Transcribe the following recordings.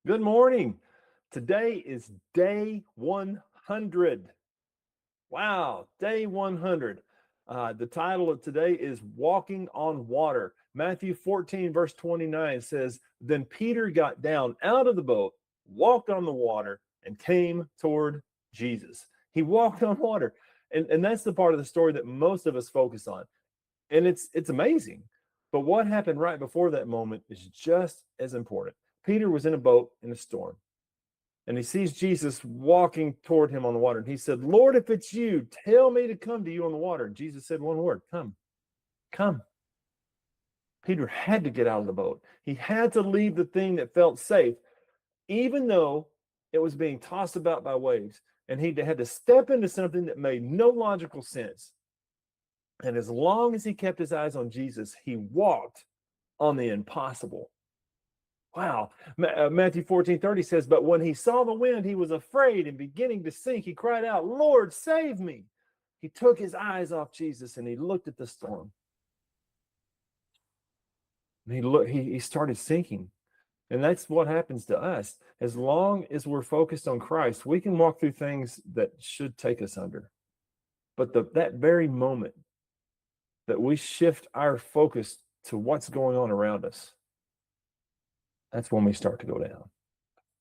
Good morning. Today is day 100. Wow, day 100. The title of today is Walking on Water. Matthew 14, verse 29 says, Then Peter got down out of the boat, walked on the water, and came toward Jesus. He walked on water. And that's the part of the story that most of us focus on. And it's amazing. But what happened right before that moment is just as important. Peter was in a boat in a storm, and he sees Jesus walking toward him on the water. And he said, Lord, if it's you, tell me to come to you on the water. And Jesus said one word, come, come. Peter had to get out of the boat. He had to leave the thing that felt safe, even though it was being tossed about by waves. And he had to step into something that made no logical sense. And as long as he kept his eyes on Jesus, he walked on the impossible. Wow. Matthew 14:30 says, But when he saw the wind, he was afraid, and beginning to sink, he cried out, Lord, save me. He took his eyes off Jesus and he looked at the storm. And he started sinking. And that's what happens to us. As long as we're focused on Christ, we can walk through things that should take us under. But that very moment that we shift our focus to what's going on around us, that's when we start to go down.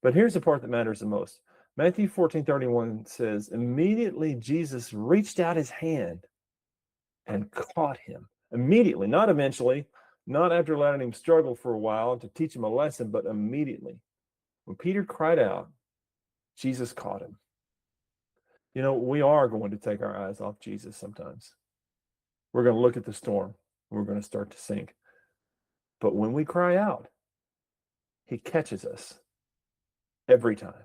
But here's the part that matters the most. Matthew 14:31 says, Immediately Jesus reached out his hand and caught him. Immediately, not eventually, not after letting him struggle for a while to teach him a lesson, but immediately. When Peter cried out, Jesus caught him. You know, we are going to take our eyes off Jesus sometimes. We're going to look at the storm. We're going to start to sink. But when we cry out, he catches us every time.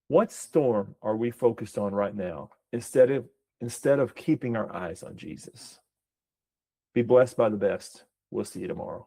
What storm are we focused on right now instead of keeping our eyes on Jesus? Be blessed by the best. We'll see you tomorrow.